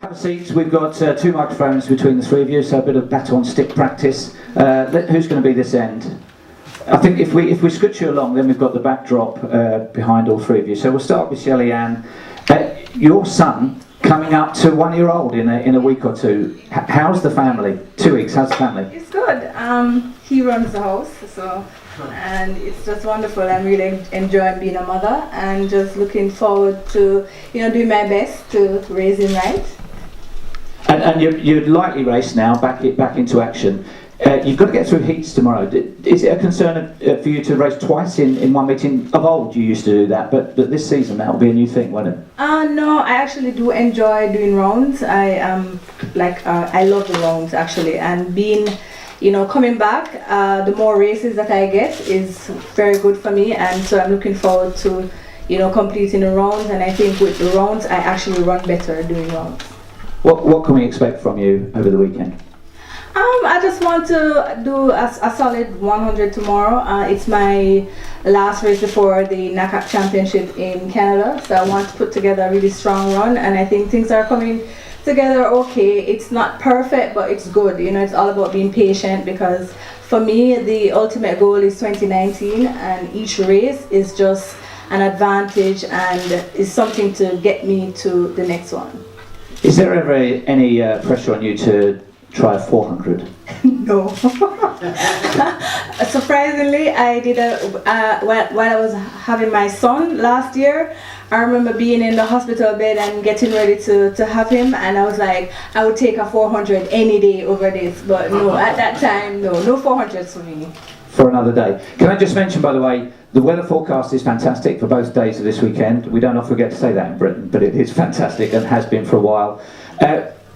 Have a seat. We've got two microphones between the three of you, so a bit of baton stick practice. Who's going to be this end? I think if we scooch you along, then we've got the backdrop behind all three of you. So we'll start with Shelly-Anne. Your son coming up to 1 year old in a week or two. How's the family? 2 weeks. How's the family? It's good. He runs the house, and it's just wonderful. I'm really enjoying being a mother, and just looking forward to doing my best to raise him right. And you'd likely race now back into action. You've got to get through heats tomorrow. Is it a concern for you to race twice in one meeting? Of old you used to do that, but this season that will be a new thing, won't it? No, I actually do enjoy doing rounds. I love the rounds actually, and being, coming back, the more races that I get is very good for me, and so I'm looking forward to, completing the rounds. And I think with the rounds, I actually run better doing rounds. What can we expect from you over the weekend? I just want to do a solid 100 tomorrow. It's my last race before the NACAP Championship in Canada, so I want to put together a really strong run, and I think things are coming together okay. It's not perfect, but it's good. It's all about being patient, because for me the ultimate goal is 2019, and each race is just an advantage and is something to get me to the next one. Is there ever any pressure on you to try 400? No. Surprisingly, I did while I was having my son last year. I remember being in the hospital bed and getting ready to have him, and I was like, I would take a 400 any day over this. But no, at that time, no 400s for me. For another day. Can I just mention, by the way, the weather forecast is fantastic for both days of this weekend. We don't often get to say that in Britain, but it is fantastic and has been for a while.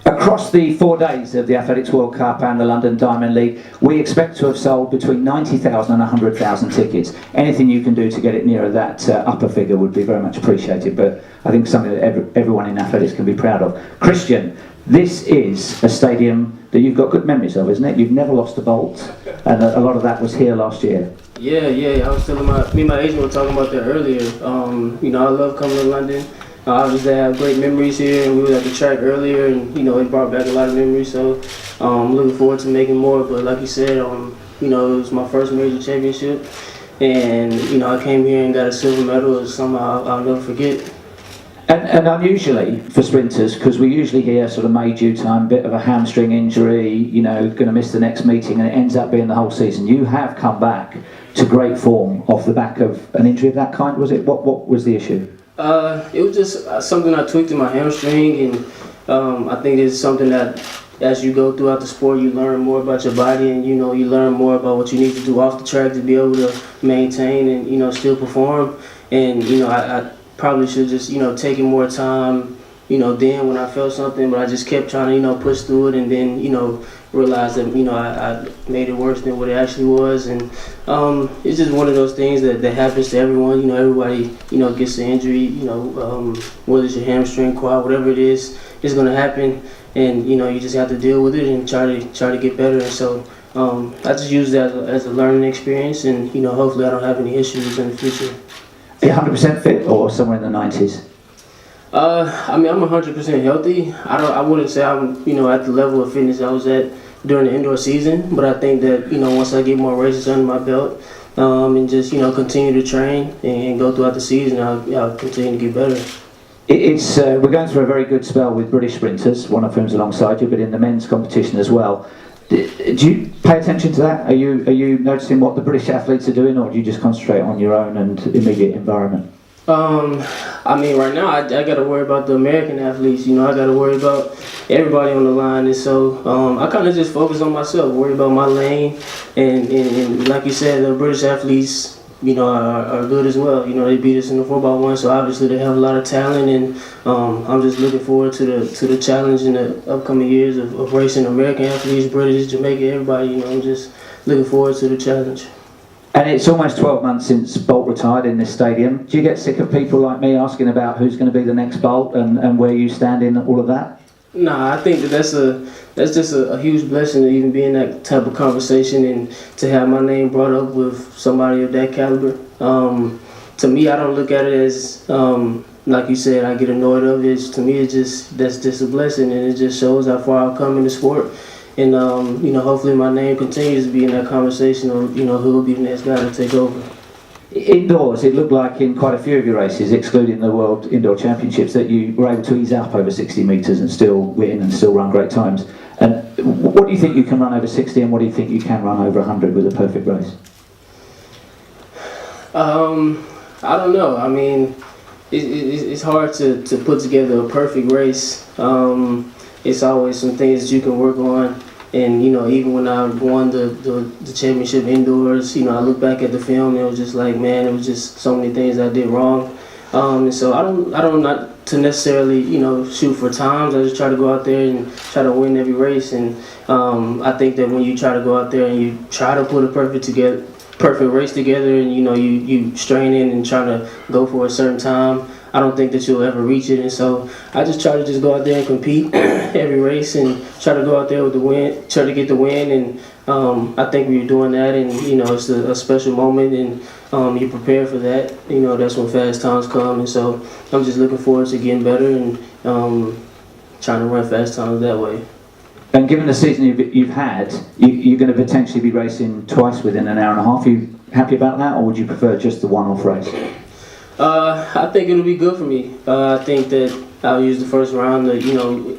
Across the 4 days of the Athletics World Cup and the London Diamond League, we expect to have sold between 90,000 and 100,000 tickets. Anything you can do to get it nearer that upper figure would be very much appreciated, but I think something that everyone in athletics can be proud of. Christian, this is a stadium that you've got good memories of, isn't it? You've never lost a bolt, and a lot of that was here last year. Yeah. I was telling me and my agent were talking about that earlier. I love coming to London. Obviously, I have great memories here, and we were at the track earlier, and it brought back a lot of memories. So I'm looking forward to making more. But like you said, it was my first major championship, and I came here and got a silver medal. It's something I'll never forget. And unusually for sprinters, because we usually hear sort of May, June time, bit of a hamstring injury, going to miss the next meeting, and it ends up being the whole season. You have come back to great form off the back of an injury of that kind, was it? What was the issue? It was just something I tweaked in my hamstring, and I think it's something that as you go throughout the sport, you learn more about your body, and you learn more about what you need to do off the track to be able to maintain and still perform. And I probably should just taken more time then when I felt something, but I just kept trying to push through it, and then realized that I made it worse than what it actually was. And it's just one of those things that happens to everyone. Everybody gets an injury, whether it's your hamstring, quad, whatever it is, it's going to happen, and you just have to deal with it and try to get better. And so I just use that as a learning experience, and hopefully I don't have any issues in the future. Are you 100% fit or somewhere in the 90s? I'm 100% healthy. I wouldn't say I'm at the level of fitness I was at during the indoor season, but I think that once I get more races under my belt, and just continue to train and go throughout the season, I'll continue to get better. We're going through a very good spell with British sprinters, one of whom's alongside you, but in the men's competition as well. Do you pay attention to that? Are you noticing what the British athletes are doing, or do you just concentrate on your own and immediate environment? Right now I got to worry about the American athletes. I got to worry about everybody on the line, and so I kind of just focus on myself, worry about my lane, and like you said, the British athletes, are good as well. They beat us in the 4x1, so obviously they have a lot of talent, and I'm just looking forward to the challenge in the upcoming years of racing American athletes, British, Jamaican, everybody. I'm just looking forward to the challenge. And it's almost 12 months since Bolt retired in this stadium. Do you get sick of people like me asking about who's going to be the next Bolt and where you stand in all of that? Nah, I think that's just a huge blessing to even be in that type of conversation and to have my name brought up with somebody of that caliber. To me, I don't look at it as like you said, I get annoyed of it. To me, that's just a blessing, and it just shows how far I've come in the sport. And hopefully my name continues to be in that conversation of who will be the next guy to take over. Indoors, it looked like in quite a few of your races, excluding the World Indoor Championships, that you were able to ease up over 60 metres and still win and still run great times. And what do you think you can run over 60, and what do you think you can run over 100 with a perfect race? I don't know. I mean, it's hard to put together a perfect race. It's always some things that you can work on. And even when I won the championship indoors, I look back at the film and it was just like, man, it was just so many things I did wrong. And so I don't not to necessarily shoot for times. I just try to go out there and try to win every race. And I think that when you try to go out there and you try to put a perfect race together, and you strain in and try to go for a certain time, I don't think that you'll ever reach it. And so I just try to go out there and compete every race and try to go out there with the win, try to get the win. And I think we're doing that, and it's a special moment, and you prepare for that. That's when fast times come, and so I'm just looking forward to getting better and trying to run fast times that way. And given the season you've had, you're going to potentially be racing twice within an hour and a half. Are you happy about that, or would you prefer just the one-off race? I think it'll be good for me. I think that I'll use the first round to,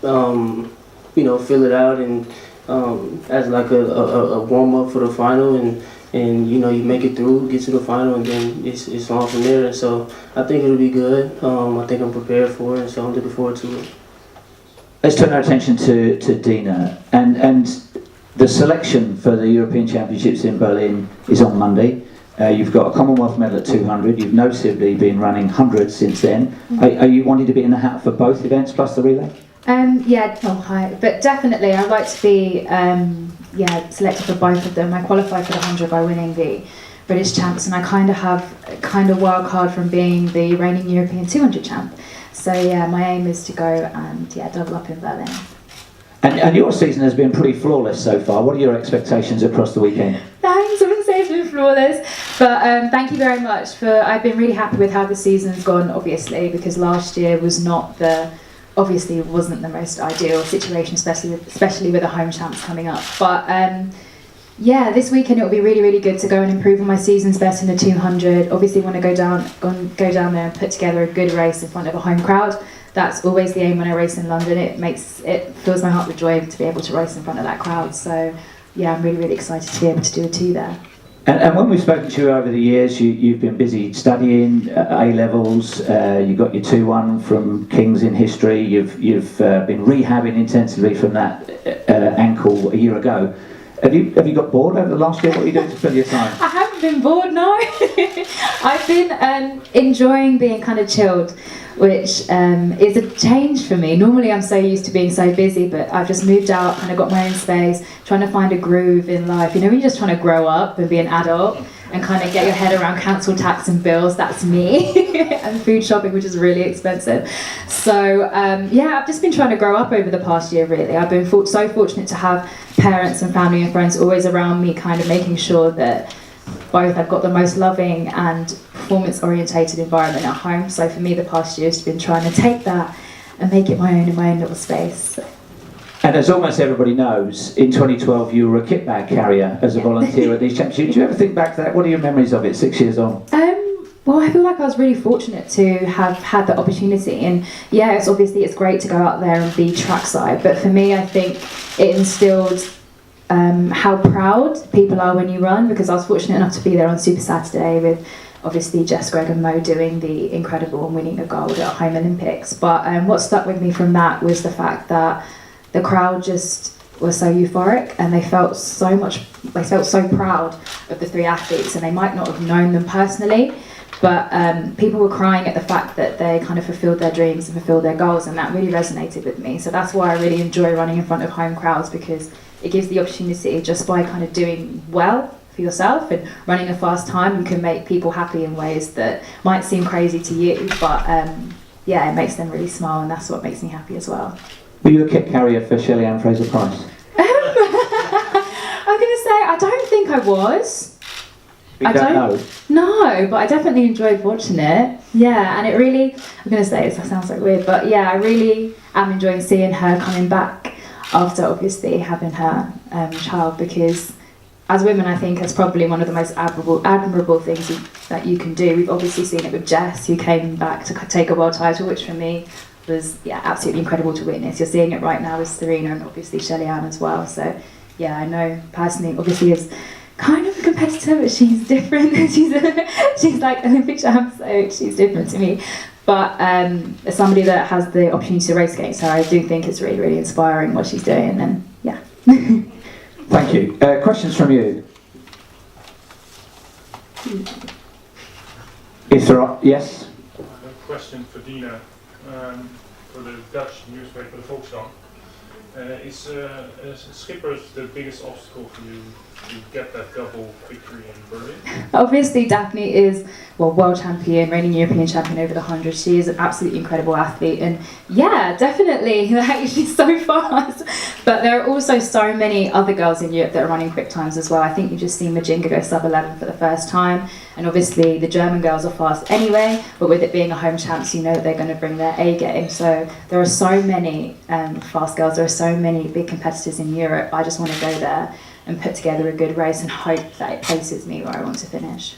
fill it out and as like a warm up for the final, and you make it through, get to the final, and then it's on from there. And so I think it'll be good. I think I'm prepared for it, and so I'm looking forward to it. Let's turn our attention to Dina, and the selection for the European Championships in Berlin is on Monday. You've got a Commonwealth medal at 200. You've noticeably been running 100 since then. Are you wanting to be in the hat for both events plus the relay? But definitely I'd like to be selected for both of them. I qualified for the 100 by winning the British champs, and I kind of work hard from being the reigning European 200 champ. So my aim is to go and double up in Berlin. And your season has been pretty flawless so far. What are your expectations across the weekend? Thanks, I wouldn't say it's been flawless, but thank you very much. I've been really happy with how the season's gone, obviously, because last year wasn't the most ideal situation, especially with the home champs coming up. But this weekend it'll be really, really good to go and improve on my season's best in the 200. Obviously, want to go down there and put together a good race in front of a home crowd. That's always the aim when I race in London. It fills my heart with joy to be able to race in front of that crowd. So I'm really, really excited to be able to do a 2 there. And when we've spoken to you over the years, you've been busy studying A-levels. You got your 2-1 from King's in history. You've been rehabbing intensively from that ankle a year ago. Have you got bored over the last year? What are you doing to fill your time? I haven't been bored, no. I've been enjoying being kind of chilled, which is a change for me. Normally I'm so used to being so busy, but I've just moved out, kind of got my own space, trying to find a groove in life. When you're just trying to grow up and be an adult and kind of get your head around council tax and bills, that's me. And food shopping, which is really expensive. So I've just been trying to grow up over the past year, really. I've been so fortunate to have parents and family and friends always around me, kind of making sure that both I've got the most loving and performance-orientated environment at home. So for me, the past year has been trying to take that and make it my own in my own little space. And as almost everybody knows, in 2012 you were a kit bag carrier as a volunteer at these championships. Do you ever think back to that? What are your memories of it 6 years on? Well, I feel like I was really fortunate to have had the opportunity, and it's great to go out there and be trackside, but for me I think it instilled how proud people are when you run, because I was fortunate enough to be there on Super Saturday with obviously Jess, Greg and Mo doing the incredible and winning a gold at Home Olympics. But what stuck with me from that was the fact that the crowd just was so euphoric, and they felt so proud of the 3 athletes, and they might not have known them personally, but people were crying at the fact that they kind of fulfilled their dreams and fulfilled their goals, and that really resonated with me. So that's why I really enjoy running in front of home crowds, because it gives the opportunity, just by kind of doing well for yourself and running a fast time, you can make people happy in ways that might seem crazy to you, but it makes them really smile, and that's what makes me happy as well. Were you a kit carrier for Shelly-Anne Fraser-Pryce? I'm going to say I don't think I was. You don't know? No, but I definitely enjoyed watching it. Yeah, and it really, I'm going to say this, that sounds like weird, but yeah, I really am enjoying seeing her coming back after obviously having her child, because as women, I think it's probably one of the most admirable things that you can do. We've obviously seen it with Jess, who came back to take a world title, which for me was absolutely incredible to witness. You're seeing it right now with Serena and obviously Shelly-Anne as well. So yeah, I know personally, obviously is kind of a competitor, but she's different. she's like Olympic champ, so she's different to me. But as somebody that has the opportunity to race against her, I do think it's really, really inspiring what she's doing, and yeah. Thank you. Questions from you? If there are, yes? I have a question for Dina, for the Dutch newspaper, The Volkskrant. Is Schippers the biggest obstacle for you to get that double victory in Berlin? Obviously, Daphne is world champion, reigning European champion over the 100. She is an absolutely incredible athlete, and yeah, definitely, like, she's so fast. But there are also so many other girls in Europe that are running quick times as well. I think you've just seen Majinga go sub-11 for the first time, and obviously the German girls are fast anyway, but with it being a home champs, you know they're going to bring their A game. So there are so many fast girls, there are so many big competitors in Europe. I just want to go there and put together a good race and hope that it places me where I want to finish.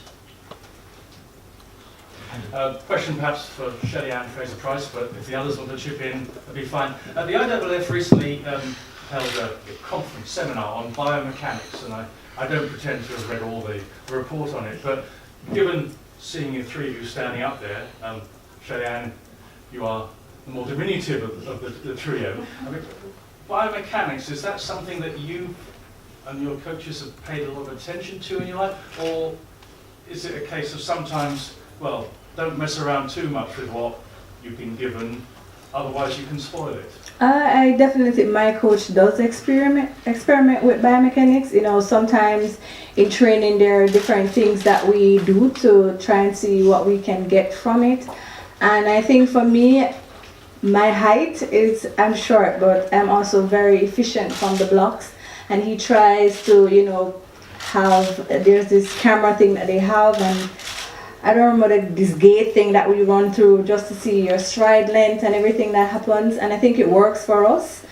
Question perhaps for Shelly-Anne Fraser-Pryce, but if the others want to chip in, that'd be fine. The IAAF recently held a conference seminar on biomechanics, and I don't pretend to have read all the report on it, but given seeing you three of you standing up there, Shelly-Anne, you are the more diminutive of the trio. I mean, biomechanics, is that something that you and your coaches have paid a lot of attention to in your life, or is it a case of sometimes, well, don't mess around too much with what you've been given, otherwise you can spoil it? I definitely think my coach does experiment with biomechanics. You know, sometimes in training there are different things that we do to try and see what we can get from it. And I think for me, my height is, I'm short, but I'm also very efficient from the blocks. And he tries to, you know, there's this camera thing that they have, and I don't remember this gate thing that we run through just to see your stride length and everything that happens, and I think it works for us.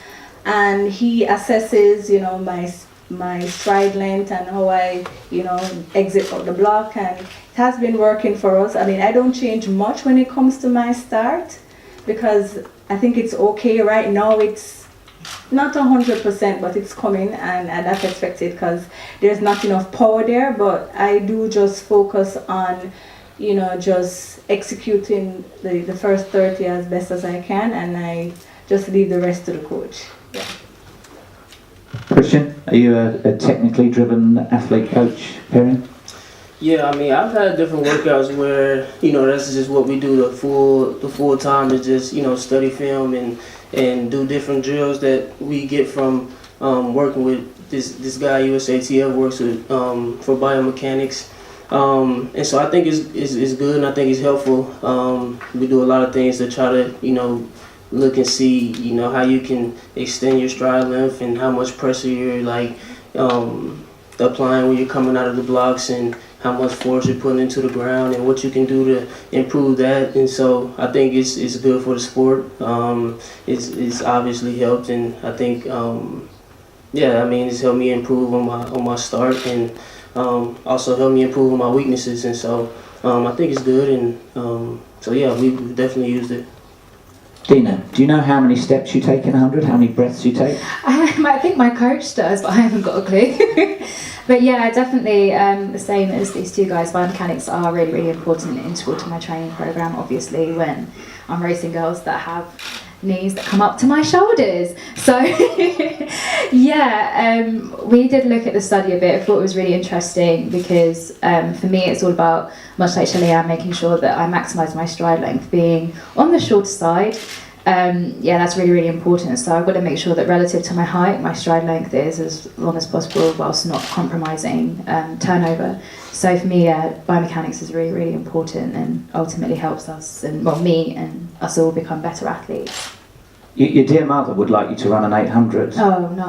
And he assesses, you know, my stride length and how I, you know, exit out the block, and it has been working for us. I mean, I don't change much when it comes to my start, because I think it's okay right now. It's not 100%, but it's coming, and that's expected because there's not enough power there. But I do just focus on, you know, just executing the first 30 as best as I can, and I just leave the rest to the coach. Yeah. Christian, are you a technically driven athlete coach, Perrin? Yeah, I mean, I've had different workouts where, you know, that's just what we do. The full time is just, you know, study film and do different drills that we get from working with this guy USATF works with for biomechanics. And so I think it's good, and I think it's helpful. We do a lot of things to try to, you know, look and see, you know, how you can extend your stride length and how much pressure you're like applying when you're coming out of the blocks, and how much force you're putting into the ground, and what you can do to improve that. And so I think it's good for the sport. It's obviously helped, and I think yeah, I mean, it's helped me improve on my start, and also helped me improve on my weaknesses. And so I think it's good, and so yeah, we've definitely used it. Dina, do you know how many steps you take in 100? How many breaths you take? I think my coach does, but I haven't got a clue. But yeah, definitely the same as these two guys. Biomechanics are really, really important and integral to my training program, obviously, when I'm racing girls that have knees that come up to my shoulders. So yeah, we did look at the study a bit. I thought it was really interesting because for me it's all about, much like Shelly-Anne, making sure that I maximise my stride length, being on the shorter side. Yeah, that's really, really important. So I've got to make sure that relative to my height, my stride length is as long as possible whilst not compromising turnover. So for me, biomechanics is really, really important, and ultimately helps us, and well, me and us all become better athletes. Your dear mother would like you to run an 800. Oh, no.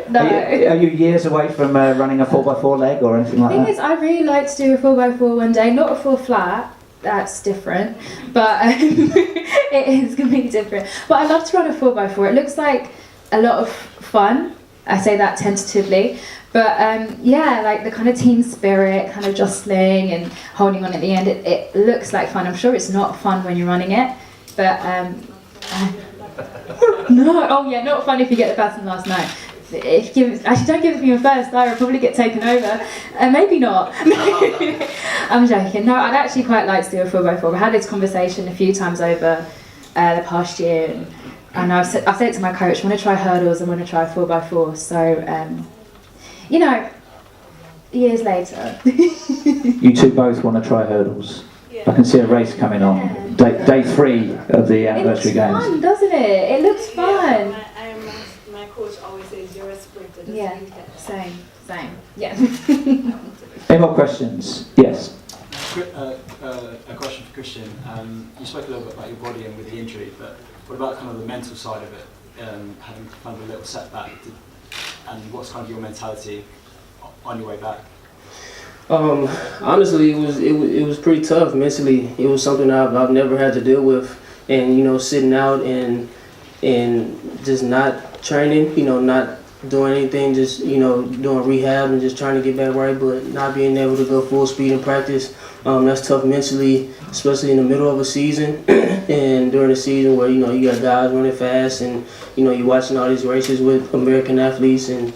No. Are you years away from running a 4x4 leg or anything like The thing that? is, I'd really like to do a 4x4 one day, not a 4 flat, that's different, but it is completely different. But I love to run a 4x4, it looks like a lot of fun, I say that tentatively, but yeah, like the kind of team spirit, kind of jostling and holding on at the end, it looks like fun. I'm sure it's not fun when you're running it, but no, oh yeah, not fun if you get the baton last night. Actually, don't give it to me first, I'll probably get taken over. Maybe not. I'm joking. No, I'd actually quite like to do a 4x4. We had this conversation a few times over the past year, and I said it to my coach, I want to try hurdles, I want to try 4x4. So, you know, years later. You two both want to try hurdles. I can see a race coming on. Day 3 of the anniversary it games. looks fun, doesn't it? It looks fun. My coach always says you're a sprinter. Just Yeah, leave that. same. Yeah. Any more questions? Yes. A question for Christian. You spoke a little bit about your body and with the injury, but what about kind of the mental side of it? Having kind of a little setback, and what's kind of your mentality on your way back? Honestly, it was pretty tough mentally. It was something I've never had to deal with, and sitting out and just not training, not doing anything, just doing rehab and just trying to get back right, but not being able to go full speed in practice. That's tough mentally, especially in the middle of a season and during a season where you got guys running fast and you're watching all these races with American athletes and.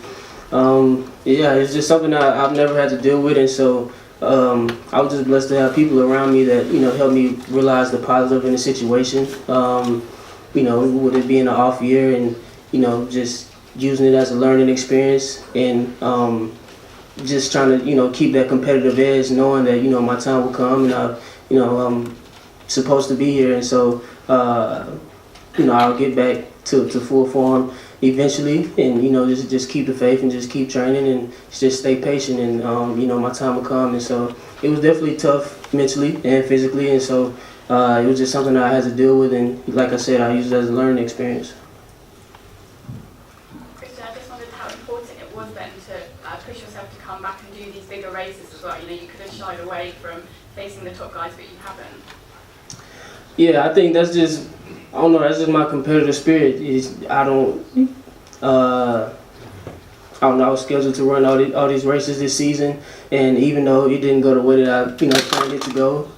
Yeah, it's just something I've never had to deal with, and so I was just blessed to have people around me that helped me realize the positive in the situation. With it being an off year, and just using it as a learning experience, and just trying to keep that competitive edge, knowing that my time will come, and I'm supposed to be here, and so I'll get back to full form eventually, and just keep the faith and just keep training and just stay patient, and my time will come. And so it was definitely tough mentally and physically, and so it was just something I had to deal with, and like I said, I used it as a learning experience. Christian, I just wondered how important it was then to push yourself to come back and do these bigger races as well. You could have shied away from facing the top guys, but you haven't. Yeah, I think that's just, I don't know, that's just my competitive spirit. I was scheduled to run all these races this season, and even though it didn't go the way that I planned it to go,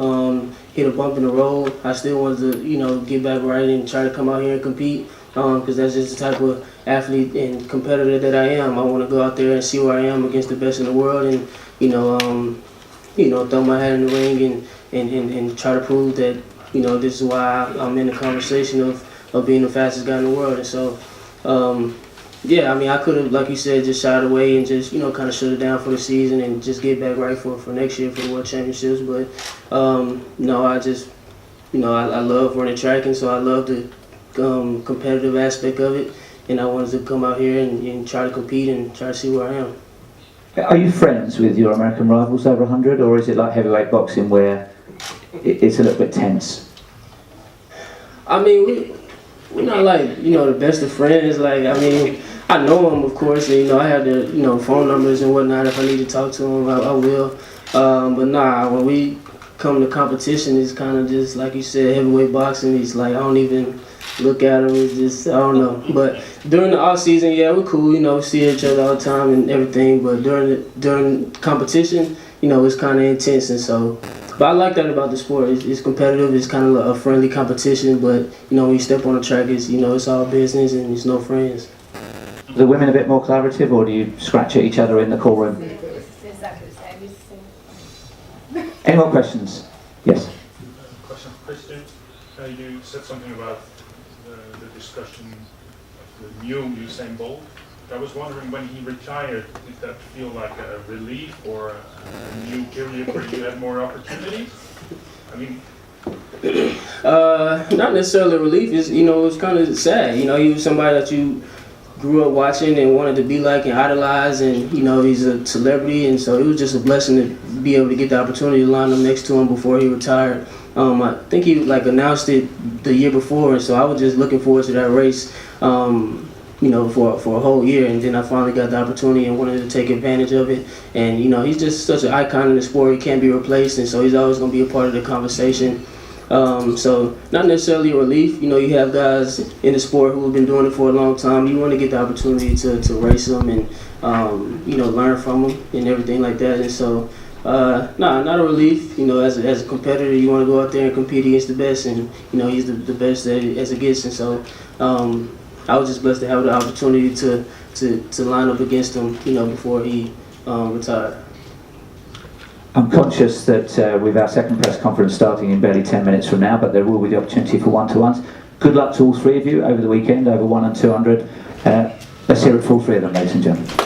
hit a bump in the road, I still wanted to get back right and try to come out here and compete, because that's just the type of athlete and competitor that I am. I want to go out there and see where I am against the best in the world, and throw my hat in the ring and try to prove that this is why I'm in the conversation of being the fastest guy in the world. And so, I could have, like you said, just shied away and just, kind of shut it down for the season and just get back right for next year for the World Championships. But, no, I just, I love running track, and so I love the competitive aspect of it. And I wanted to come out here and try to compete and try to see where I am. Are you friends with your American rivals over 100, or is it like heavyweight boxing where it's a little bit tense? I mean, we're not like, the best of friends. Like, I mean, I know them, of course, and, I have their, phone numbers and whatnot. If I need to talk to them, I will. But nah, when we come to competition, it's kind of just, like you said, heavyweight boxing. It's like, I don't even look at them. It's just, I don't know. But during the off season, yeah, we're cool. We see each other all the time and everything. But during competition, it's kind of intense, and so. But I like that about the sport. It's competitive. It's kind of a friendly competition. But when you step on the track, it's all business and it's no friends. Are the women a bit more collaborative, or do you scratch at each other in the call room? It's exactly the same. It's the same. Any more questions? Yes. Question for Christian. You said something about the discussion of the new Usain Bolt. I was wondering, when he retired, did that feel like a relief or a new period where you had more opportunities? I mean, not necessarily relief. It's it's kind of sad. He was somebody that you grew up watching and wanted to be like and idolize, and you know he's a celebrity, and so it was just a blessing to be able to get the opportunity to line up next to him before he retired. I think he like announced it the year before, and so I was just looking forward to that race, you know, for a whole year, and then I finally got the opportunity and wanted to take advantage of it. And you know, he's just such an icon in the sport; he can't be replaced, and so he's always going to be a part of the conversation. So not necessarily a relief. You know, you have guys in the sport who have been doing it for a long time. You want to get the opportunity to race them and you know, learn from them and everything like that. And so, not a relief. You know, as a competitor, you want to go out there and compete against the best, and you know, he's the best as it gets. And so, I was just blessed to have the opportunity to line up against him, you know, before he retired. I'm conscious that we've our second press conference starting in barely 10 minutes from now, but there will be the opportunity for one-to-ones. Good luck to all three of you over the weekend, over 1 and 200. Let's hear it for all three of them, ladies and gentlemen.